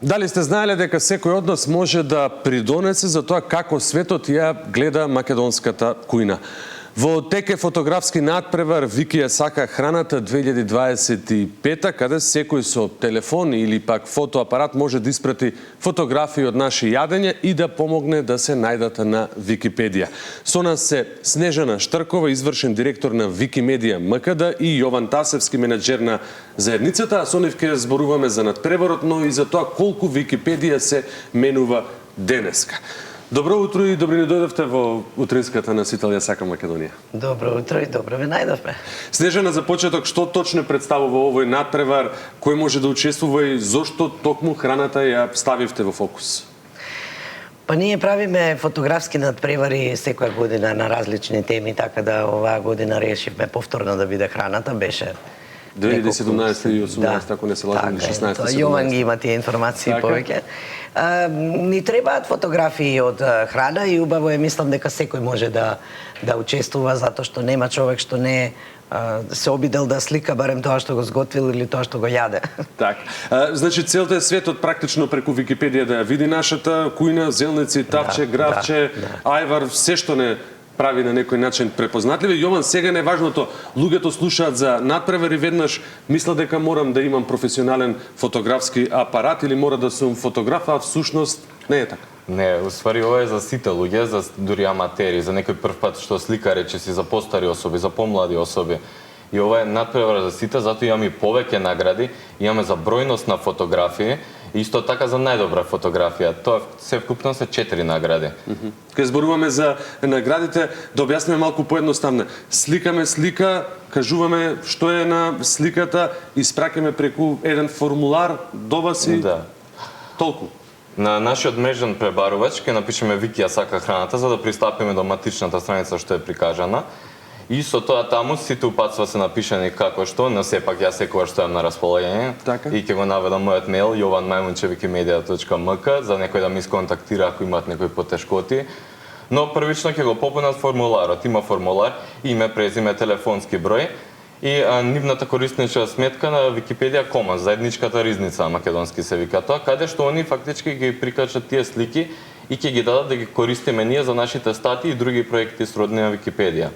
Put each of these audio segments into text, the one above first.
Дали сте знаеле дека секој од нас може да придонесе за тоа како светот ја гледа македонската кујна? Во тек е фотографски надпревар Вики ја сака храната 2025, каде секој со телефон или пак фотоапарат може да испрати фотографии од наши јадења и да помогне да се најдат на Википедија. Со нас се Снежана Штркова, извршен директор на Викимедија МКД, и Јован Тасевски, менаџер на заедницата. А со нив ќе зборуваме за надпреварот, но и за тоа колку Википедија се менува денеска. Добро утро и добри ни дојдовте во утринската носител Ја сакам Македонија. Добро утро и добро ве најдовме. Снежана, за почеток, што точно представува овој надпревар, кој може да учествува и зошто токму храната ја ставивте во фокус? Па ние правиме фотографски надпревари секоја година на различни теми, така да оваа година решивме повторно да биде храната, беше 2017 и 2018, ако не се лажам, 16 и 17. Јован ги има тие информации повеќе. Ни требаат фотографии од храна и убаво е, мислам дека секој може да учествува, затоа што нема човек што не се обидел да слика барем тоа што го сготвил или тоа што го јаде. Так. Значи целта е светот практично преку Википедија да ја види нашата кујна, зелници, тавче, гравче, ајвар, се што не прави на некој начин препознатливи. Јован, сега најважното, луѓето слушаат за надпревар и веднаш мислат дека морам да имам професионален фотографски апарат или мора да сум фотограф, а всушност не е така. Не, уствари ова е за сите луѓе, за дури аматери, за некој прв пат што слика, речиси, за постари особи, за помлади особи. И ова е надпревар за сите, затоа имаме и повеќе награди, имаме за бројност на фотографии, и исто така за најдобра фотографија. Тоа се вкупно се 4 награди. Ке зборуваме за наградите, да објасниме малку поедноставно. Сликаме слика, кажуваме што е на сликата, испраќаме преку еден формулар, доба си, толку. На нашиот мрежен пребарувач ќе напишеме Вики ја сака храната, за да пристапиме до матичната страница што е прикажана. И со тоа таму сите упатства се напишани како што, но сепак јас секогаш стојам на располагање. Така. И ќе го наведам мојот мејл jovan@wikimedia.mk за некој да ме исконтактира ако имаат некои потешкоти. Но првично ќе го попунат формуларот. Има формулар, име, презиме, телефонски број и нивната корисничка сметка на Википедија Commons, заедничката ризница македонски се вика тоа, каде што они фактички ги прикачат тие слики и ќе ги дадат да ги користиме ние за нашите статии и други проекти сродни на Википедија.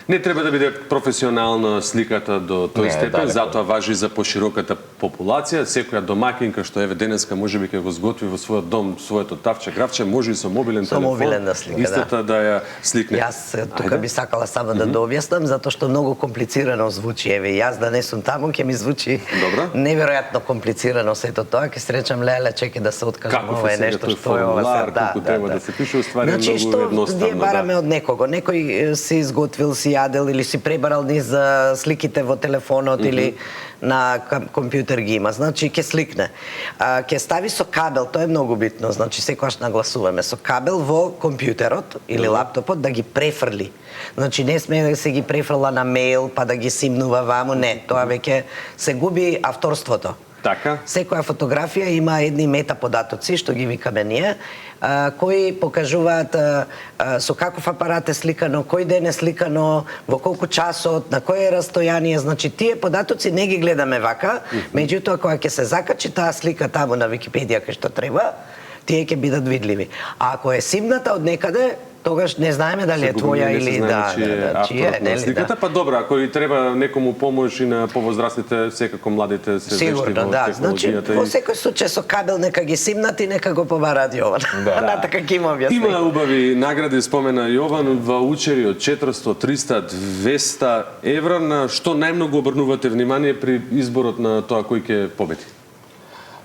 Не треба да биде професионална сликата до тој степен, затоа важи за пошироката популација. Секоја домакинка што еве денеска можеби ќе го сготви во својот дом своето тавче, гравче, може и со мобилен телефон. Со мобилен да слика, истата да ја сликне. Јас тука би сакала само да дообјаснам, затоа што многу комплицирано звучи. Еве, јас да не сум таму, ќе ми звучи неверојатно комплицирано сето тоа. Ќе сречам леле, чеке да се откажам, ова е нешто што е ова. Како треба да се пише, уствари многу едноставно. Значи, што ние бараме од некого? Некој се изготвил, си јадел или си пребарал низ сликите во телефонот или на компјутер ги има. Значи, ќе сликне. Ќе стави со кабел, тоа е многу битно. Значи, секогаш нагласуваме со кабел во компјутерот или лаптопот да ги префрли. Значи, не сме да се ги префрла на мејл па да ги симнува ваму, не. Тоа веќе се губи авторството. Така. Секоја фотографија има едни метаподатоци, што ги викаме ние, кои покажуваат со каков апарат е сликано, кој ден е сликано, во колку часот, на кој е растојание. Значи, тие податоци не ги гледаме вака, меѓутоа кога ќе се закачи таа слика таму на Википедија кај што треба, тие ќе бидат видливи. А ако е симната од некаде, тогаш не знаеме дали е твоја или чија е сликата. Па добро, ако и треба некому помош и на повозрастните, секако младите се вешти во технологијата. Значи, во секој случај со кабел нека ги симнат и нека го побараат Јован. На така ќе има објасни. Има убави награди, спомена Јован, ваучери од 400, 300, 200 евра. На што најмногу обрнувате внимание при изборот на тоа кој ќе победи?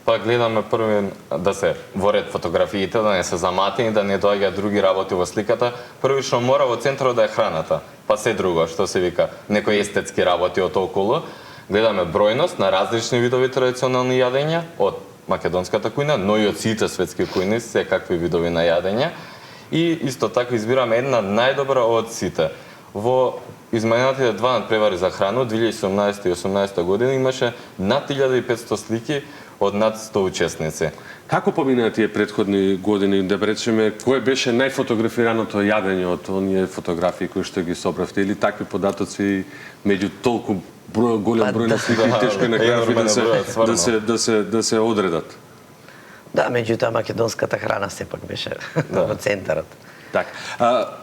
Па гледаме први да се во ред фотографиите, да не се заматени, да не доаѓаат други работи во сликата. Првично мора во центарот да е храната, па се друго, што се вика, некои естетски работи од околу. Гледаме бројност на различни видови традиционални јадења од македонската кујна, но и од сите светски кујни, секакви видови на јадења. И исто така избираме една најдобра од сите. Во изменатите два надпревари за храна, 2017 и 2018 година, имаше над 1500 слики од над 100 учесници. Како поминаа тие претходни години, да речеме, кое беше најфотографираното јадење од оние фотографии кои што ги собравте, или такви податоци меѓу толку голем број на слики, тешко е на крајот да се одредат? Да, меѓутоа македонската храна сепак беше во центарот. Така.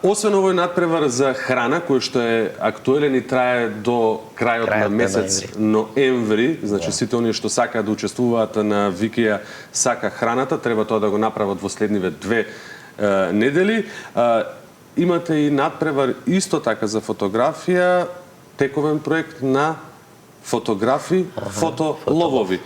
Освен овој надпревар за храна, кој што е актуелен и трае до крајот на месец ноември, значи сите оние што сакаат да учествуваат на Викија Сака храната, треба тоа да го направат во следниве 2 недели. Имате и надпревар исто така за фотографија, тековен проект на фотографи, фотоловови.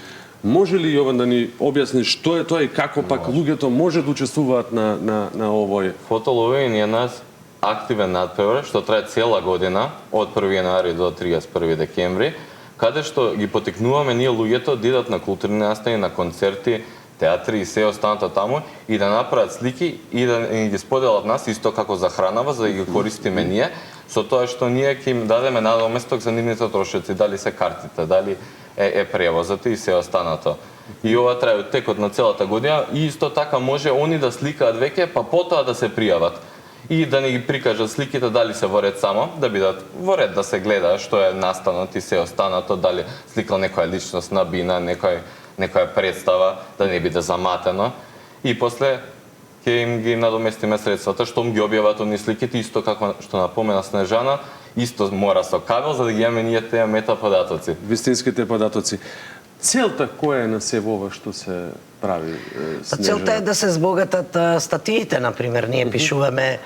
Може ли, Јован, да ни објасни што е тоа и како пак луѓето може да учествуваат на овој? Фотолови е нас активен надпревар што трае цела година од 1 јануари до 31 декември, каде што ги потикнуваме ние луѓето да идат на културни настави, на концерти, театри и се останато таму и да направат слики и да ги споделат нас исто како за хранава, за да ги користиме ние, со тоа што ние ќе им дадеме надоместок за нивните трошоци, дали се картите, дали е превозот и се останато. И ова трае од текот на целата година и исто така може они да сликаат веќе, па потоа да се пријават и да не ги прикажат сликите дали се во ред само, да бидат во ред да се гледа што е настанот и се останато, дали сликал некоја личност на бина, некоја представа, да не биде заматено. И после ќе им ги надоместиме средствата, што ги објават оние сликите, исто како што напомена Снежана, исто мора со кабел, за да ги имаме ние тие метаподатоци. Вистинските податоци. Целта која е на се ова што се прави, Снежана? Целта е да се збогатат статиите, например. Ние пишуваме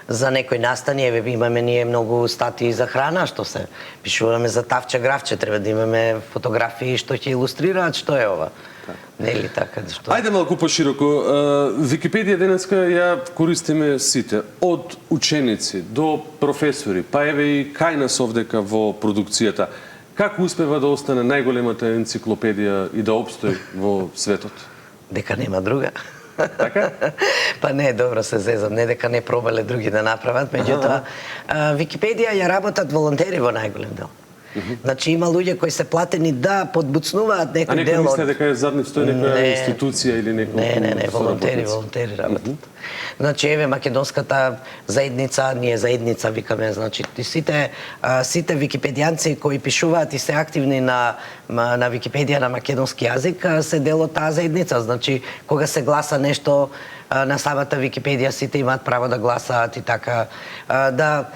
за некој настани, еве имаме ние многу статии за храна, што се пишуваме за тавче гравче, треба да имаме фотографии што ќе илустрираат што е ова. Нели така што? Ајде малку пошироко. Википедија денеска ја користиме сите, од ученици до професори, па еве и кај нас овдека во продукцијата. Како успева да остане најголемата енциклопедија и да обстои во светот? Дека нема друга. Така? Па не, добро се зезам, не дека не пробале други да направат, меѓутоа Википедија ја работат волонтери во најголем дел. Значи има луѓе кои се платени да подбуцнуваат некој дел од... А некој мисле дека е задни стои некоја институција или некој... Не, волонтери работат. Значи, еве, македонската заедница, ние заедница викаме, значи, сите википедијанци кои пишуваат и се активни на Википедија на македонски јазик, се дел од таа заедница. Значи, кога се гласа нешто на самата Википедија, сите имаат право да гласаат и така, да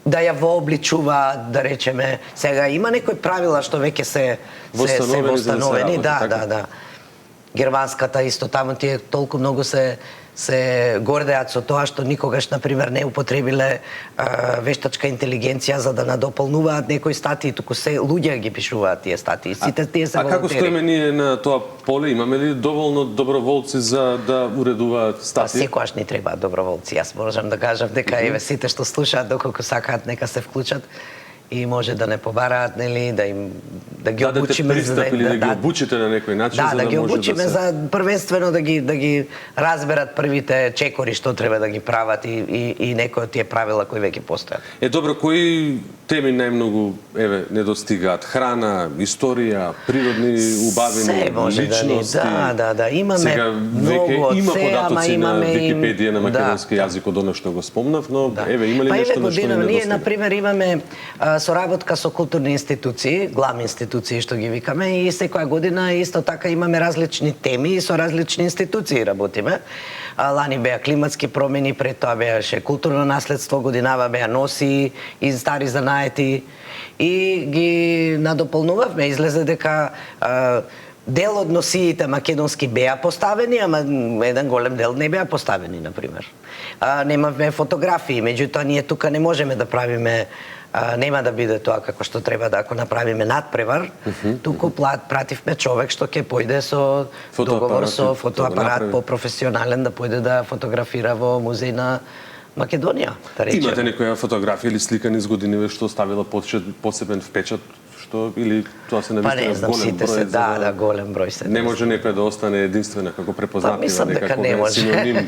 ја вообличуваат, да речеме. Сега има некои правила што веќе се востановени, да. Германската исто таму тие толку многу се гордеат со тоа што никогаш на пример не употребиле вештачка интелигенција за да надополнуваат некои статии, туку се луѓе ги пишуваат тие статии. Сите тие се волонтери. А како стоиме ние на тоа поле? Имаме ли доволно доброволци за да уредуваат статии? Секогаш ни требаат доброволци. Јас можам да кажам дека еве сите што слушаат доколку сакаат нека се вклучат и може да не побараат, нели, да ги обучиме за да ги обучите на некој начин за да ги обучиме за првенствено да ги разберат првите чекори што треба да ги прават и некои од тие правила кои веќе постојат. Добро, кои теми најмногу недостигаат? Храна, историја, природни убавини, личности? Да, имаме сега многу од има се, податоци на Википедија на македонски јазик од она што го спомнав, но еве има ли нешто на што не недостига? Ние на пример имаме соработка со културни институции, главни институции што ги викаме, и секоја година исто така имаме различни теми и со различни институции работиме. Лани беа климатски промени, пред тоа беше културно наследство, годинава беа носи и стари занаети и ги надополнувавме. Излезе дека дел од носиите македонски беа поставени, ама еден голем дел не беа поставени, например. Немавме фотографии, меѓутоа ние тука не можеме да правиме, нема да биде тоа како што треба да ако направиме надпревар, туку пративме човек што ќе појде со договор со фотоапарат по-професионален да појде да фотографира во музеј на Македонија. Имате некоја фотографија или слика низ годиниве што оставила посебен впечат, што или тоа се навистина голем број? Да, голем број се. Не може некоја да остане единствена како препознатлива, некако е синоним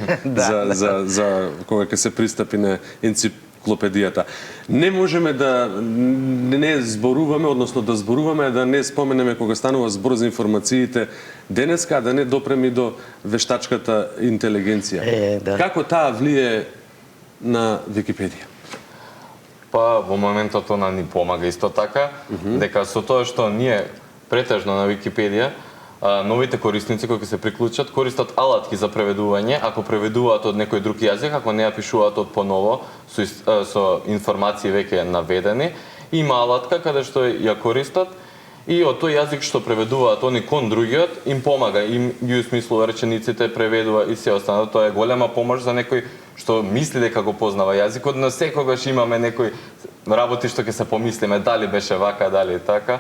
за кога ќе се пристапи на енциклопедијата. Не можеме да не зборуваме, односно да зборуваме, да не споменеме кога станува збор за информациите денеска, да не допреми до вештачката интелигенција. Како таа влие на Википедија? Па во моментот она ни помага исто така, дека со тоа што ние претежно на Википедија новите корисници кои ќе се приклучат користат алатки за преведување, ако преведуваат од некој друг јазик, ако не ја пишуваат од поново со информации веќе наведени, има алатка каде што ја користат и од тој јазик што преведуваат они кон другиот им помага, им ги осмислува речениците, преведува и се останато. Тоа е голема помош за некој што мисли дека го познава јазикот, но секогаш имаме некои работи што ќе се помислиме дали беше вака, дали така.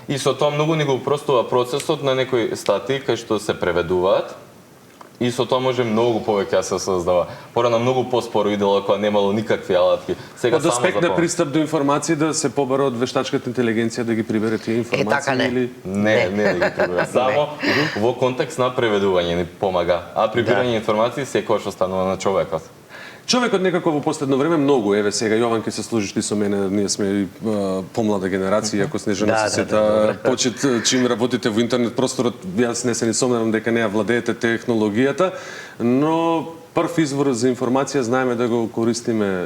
И со тоа многу ни го упростува процесот на некои статии кај што се преведуваат. И со тоа може многу повеќе да се создава. Порано многу поспоро идело кога немало никакви алатки. Сега Од аспект на пристап до информации да се побара од вештачката интелигенција да ги прибере тие информации така не. или Не да ги прибере. Само во контекст на преведување ни помага, а прибирање информации секогаш останува на човекот. Човекот некако во последно време многу, еве сега Јован ќе се служиш ти со мене, ние сме помлада генерација, ако Снежана се сета почет чим работите во интернет просторот, јас не се ни сомневам дека не ја владеете технологијата, но прв извор за информација знаеме да го користиме,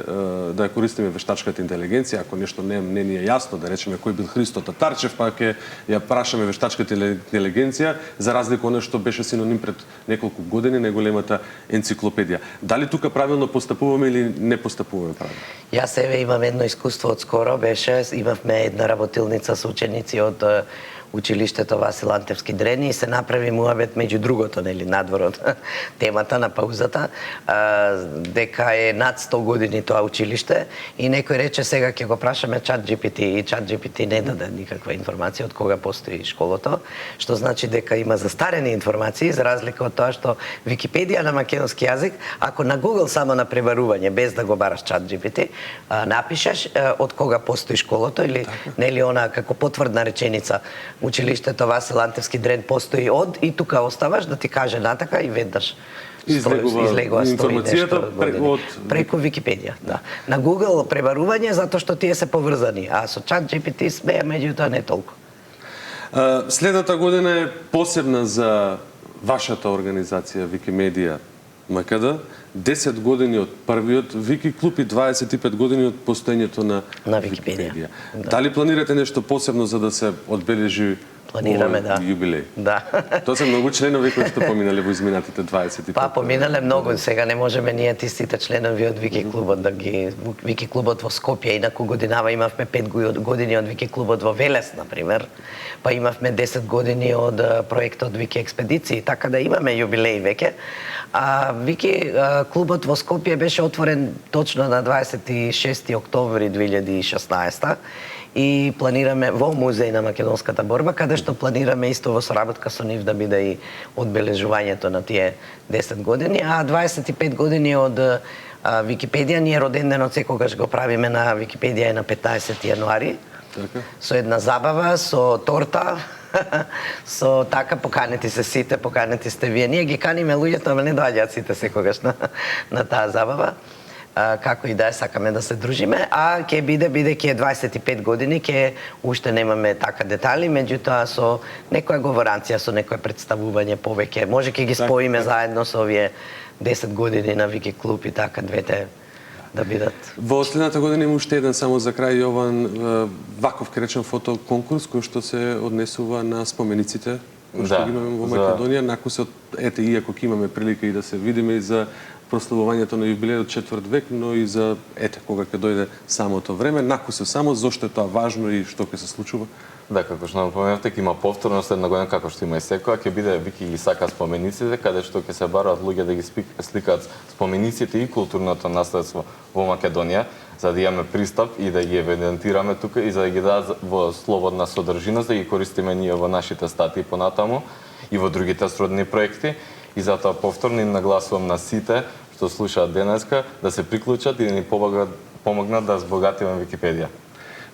да ја користиме вештачката интелигенција, ако нешто не ни е јасно, да речеме кој бил Христо Татарчев, па ќе ја прашаме вештачката интелигенција, за разлика од што беше синоним пред неколку години на големата енциклопедија. Дали тука правилно постапуваме или не постапуваме правилно? Јас еве имам едно искуство од скоро, имавме една работилница со ученици од училиштето Васил Антевски Дрени и се направи муабет меѓу другото, нели, надвор од темата на паузата, дека е над 100 години тоа училиште и некој рече сега ќе го прашаме ChatGPT и ChatGPT не даде никаква информација од кога постои школото, што значи дека има застарени информации за разлика од тоа што Википедија на македонски јазик, ако на Google само на пребарување без да го бараш ChatGPT, напишеш од кога постои школото или нели она како потврдна реченица училиштето Васил Антевски Дрен постои од и тука оставаш да ти каже натака и веднаш излегува информацијата преку Википедија, да. На Google пребарување затоа што тие се поврзани, а со ChatGPT смеја меѓутоа не толку. Следната година е посебна за вашата организација Викимедија МКД, 10 години од првиот Вики клуб и 25 години од постоењето на Википедија. Дали планирате нешто посебно за да се одбележи Планираме, да. Юбилеј? Да. Тоа се многу членови кои што поминале во изминатите 25. Па поминале многу, сега не можеме ние тистите членови од Вики клубот да ги Вики клубот во Скопје, инаку годинава имавме 5 години од Вики клубот во Велес на пример. Па имавме 10 години од проектот Вики експедиции, така да имаме юбилеи веќе. А Вики клубот во Скопје беше отворен точно на 26 октомври 2016 и планираме во музеј на македонската борба, каде што планираме исто во соработка со нив да биде и одбележувањето на тие 10 години, а 25 години од Википедија, ние роден денот секогаш го правиме на Википедија е на 15 јануари. Со една забава, со торта, со така поканети се сите, поканети сте вие. Ние ги каниме луѓето, ама не доаѓаат сите секогаш на таа забава. Како и да сакаме да се дружиме, а ќе биде бидејќи е 25 години, ќе уште немаме така детали, меѓутоа со некоја говоранција, со некое представување повеќе, може ќе ги споиме заедно со овие 10 години на Вики клуб и така двете да бидат. Во следната година има уште еден само за крај Јован ваков ке речем фотоконкурс кој што се однесува на спомениците што ги имаме во Македонија, накусот ете иако ќе имаме прилика и да се видиме и за прославувањето на јубилејот 4 век, но и за ете кога ќе дојде самото време, накусе само зошто е тоа важно и што ќе се случува. Да, како што напоменавте, ќе има повторно следна година како што има и секоја, ќе биде Вики ги сака спомениците, каде што ќе се бараат луѓе да ги сликаат спомениците и културното наследство во Македонија, за да имаме пристап и да ги евидентираме тука и за да ги дадат во слободна содржиност, да ги користиме ние во нашите статии понатаму и во другите сродни проекти. И затоа повторно им нагласувам на сите што слушаат денеска да се приклучат и да ни помогнат да збогатиме Википедија.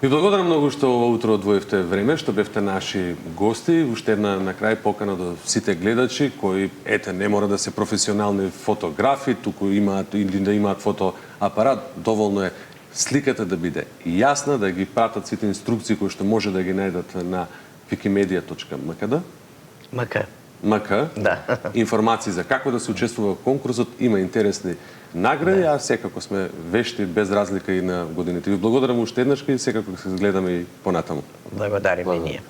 Ви благодарам многу што ова утро одвоивте време, што бевте наши гости. Уште една на крај покана до сите гледачи кои ете не мора да се професионални фотографи, туку имаат или да имаат фотоапарат, доволно е сликата да биде јасна, да ги пратат сите инструкции кои што може да ги најдат на wikimedia.mkd. МК, да. Информации за како да се учествува во конкурсот, има интересни награди, а секако сме вешти без разлика и на годините. Ви благодарам уште еднаш и секако се гледаме и понатаму. Благодариме ние.